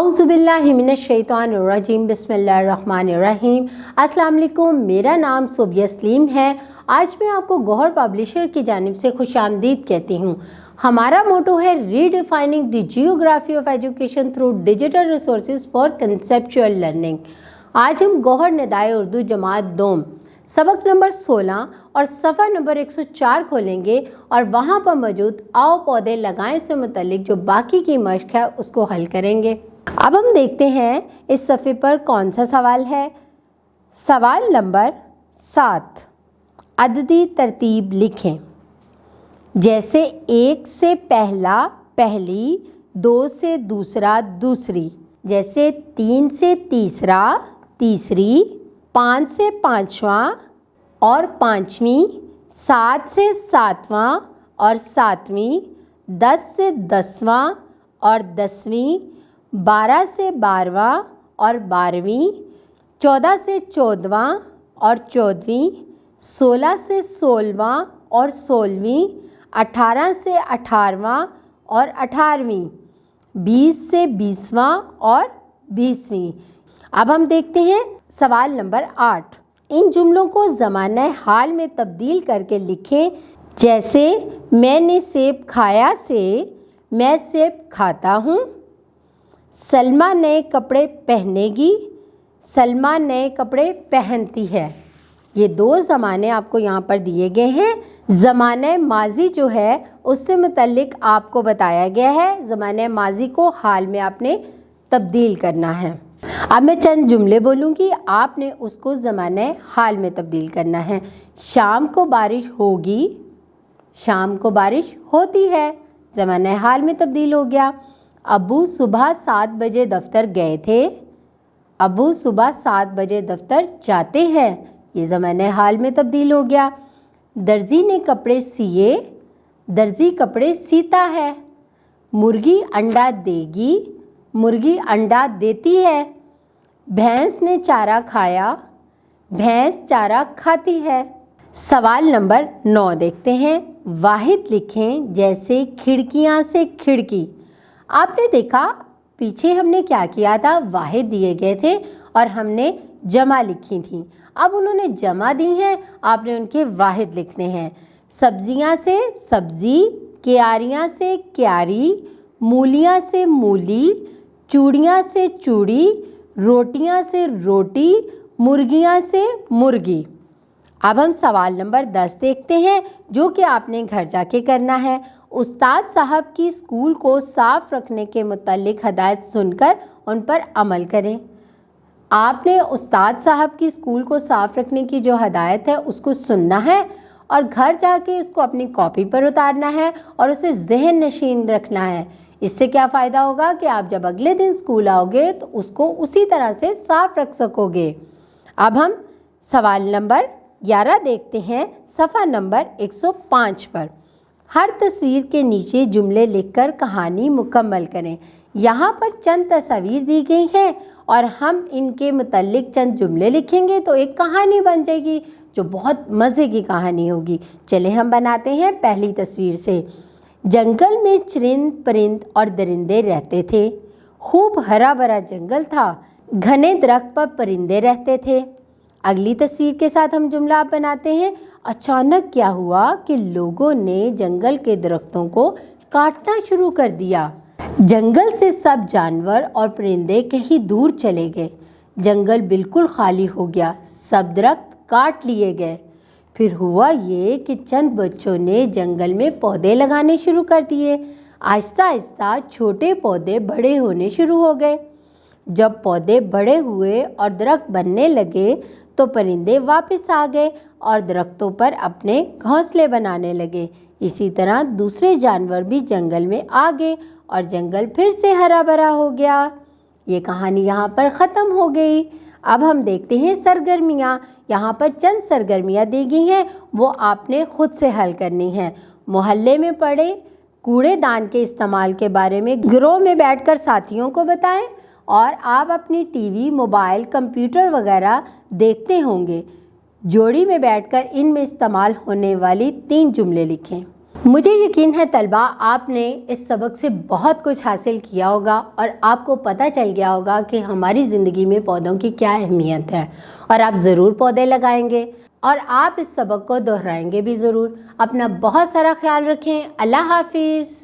आउज़ुबिल्लाहिमिनश्शैतानिर्रजीम बिस्मिल्लाहिर्रहमानिर्रहीम। अस्सलाम वालेकुम, मेरा नाम सोबिया सलीम है। आज मैं आपको गौहर पब्लिशर की जानिब से खुशामदीद कहती हूँ। हमारा मोटो है redefining the geography of education through digital resources for conceptual learning. आज हम गौहर निदाए उर्दू जमात दोम सबक नंबर 16 और सफ़ा नंबर 104 खोलेंगे और वहाँ पर मौजूद आओ पौधे लगाएं से मुतल्लिक जो बाकी की मश्क है उसको हल करेंगे। अब हम देखते हैं इस सफ़े पर कौन सा सवाल है। सवाल नंबर 7, अददी तरतीब लिखें। जैसे 1 से पहला पहली, 2 से दूसरा दूसरी, जैसे 3 से तीसरा तीसरी, 5 से पाँचवा और पाँचवीं, 7 से सातवां और सातवीं, 10 से दसवां और दसवीं, 12 से बारहवां और बारहवीं, 14 से चौदहवां और चौदहवीं, 16 से सोलहवां और सोलहवीं, 18 से अठारहवां और अठारहवीं, 20 से बीसवां और बीसवीं। अब हम देखते हैं सवाल नंबर 8। इन जुमलों को ज़माने हाल में तब्दील करके लिखें। जैसे मैंने सेब खाया से मैं सेब खाता हूँ। सलमा नए कपड़े पहनेगी, सलमा नए कपड़े पहनती है। ये दो ज़माने आपको यहाँ पर दिए गए हैं। ज़माने माजी जो है उससे मुतल्लिक आपको बताया गया है। ज़माने माजी को हाल में आपने तब्दील करना है। अब मैं चंद जुमले बोलूँगी, आपने उसको ज़माने हाल में तब्दील करना है। शाम को बारिश होगी, शाम को बारिश होती है, ज़माने हाल में तब्दील हो गया। अबू सुबह 7 बजे दफ्तर गए थे, अबू सुबह 7 बजे दफ्तर जाते हैं, ये ज़माने हाल में तब्दील हो गया। दर्जी ने कपड़े सिए, दर्जी कपड़े सीता है। मुर्गी अंडा देगी, मुर्गी अंडा देती है। भैंस ने चारा खाया, भैंस चारा खाती है। सवाल नंबर 9 देखते हैं। वाहिद लिखें। जैसे खिड़कियां से खिड़की। आपने देखा पीछे हमने क्या किया था, वाहिद दिए गए थे और हमने जमा लिखी थी। अब उन्होंने जमा दी हैं, आपने उनके वाहिद लिखने हैं। सब्जियां से सब्जी, क्यारियां से क्यारी, मूलियां से मूली, चूड़ियाँ से चूड़ी, रोटियाँ से रोटी, मुर्गियाँ से मुर्गी। अब हम सवाल नंबर 10 देखते हैं जो कि आपने घर जाके करना है। उस्ताद साहब की स्कूल को साफ़ रखने के मुतालिक हदायत सुनकर उन पर अमल करें। आपने उस्ताद साहब की स्कूल को साफ़ रखने की जो हदायत है उसको सुनना है और घर जाके उसको अपनी कॉपी पर उतारना है और उसे ज़हन नशीन रखना है। इससे क्या फ़ायदा होगा कि आप जब अगले दिन स्कूल आओगे तो उसको उसी तरह से साफ़ रख सकोगे। अब हम सवाल नंबर 11 देखते हैं सफ़ा नंबर 105 पर। हर तस्वीर के नीचे जुमले लिखकर कहानी मुकम्मल करें। यहाँ पर चंद तस्वीर दी गई हैं और हम इनके मुतल्लिक चंद जुमले लिखेंगे तो एक कहानी बन जाएगी जो बहुत मज़े की कहानी होगी। चले हम बनाते हैं पहली तस्वीर से। जंगल में चरिंद परिंद और दरिंदे रहते थे। खूब हरा भरा जंगल था, घने दरख्त पर परिंदे रहते थे। अगली तस्वीर के साथ हम जुमला बनाते हैं। अचानक क्या हुआ कि लोगों ने जंगल के दरख्तों को काटना शुरू कर दिया। जंगल से सब जानवर और परिंदे कहीं दूर चले गए। जंगल बिल्कुल खाली हो गया, सब दरख्त काट लिए गए। फिर हुआ ये कि चंद बच्चों ने जंगल में पौधे लगाने शुरू कर दिए। आहिस्ता आहिस्ता छोटे पौधे बड़े होने शुरू हो गए। जब पौधे बड़े हुए और दरख्त बनने लगे तो परिंदे वापस आ गए और दरख्तों पर अपने घोंसले बनाने लगे। इसी तरह दूसरे जानवर भी जंगल में आ गए और जंगल फिर से हरा भरा हो गया। ये कहानी यहाँ पर ख़त्म हो गई। अब हम देखते हैं सरगर्मियाँ। यहाँ पर चंद सरगर्मियाँ दी गई हैं, वो आपने खुद से हल करनी हैं। मोहल्ले में पड़े कूड़ेदान के इस्तेमाल के बारे में गिरोह में बैठकर साथियों को बताएं और आप अपनी टीवी, मोबाइल, कंप्यूटर वगैरह देखते होंगे। जोड़ी में बैठकर इनमें इस्तेमाल होने वाली 3 जुमले लिखें। مجھے یقین ہے طلبہ آپ نے اس سبق سے بہت کچھ حاصل کیا ہوگا اور آپ کو پتہ چل گیا ہوگا کہ ہماری زندگی میں پودوں کی کیا اہمیت ہے، اور آپ ضرور پودے لگائیں گے اور آپ اس سبق کو دہرائیں گے بھی ضرور۔ اپنا بہت سارا خیال رکھیں۔ اللہ حافظ۔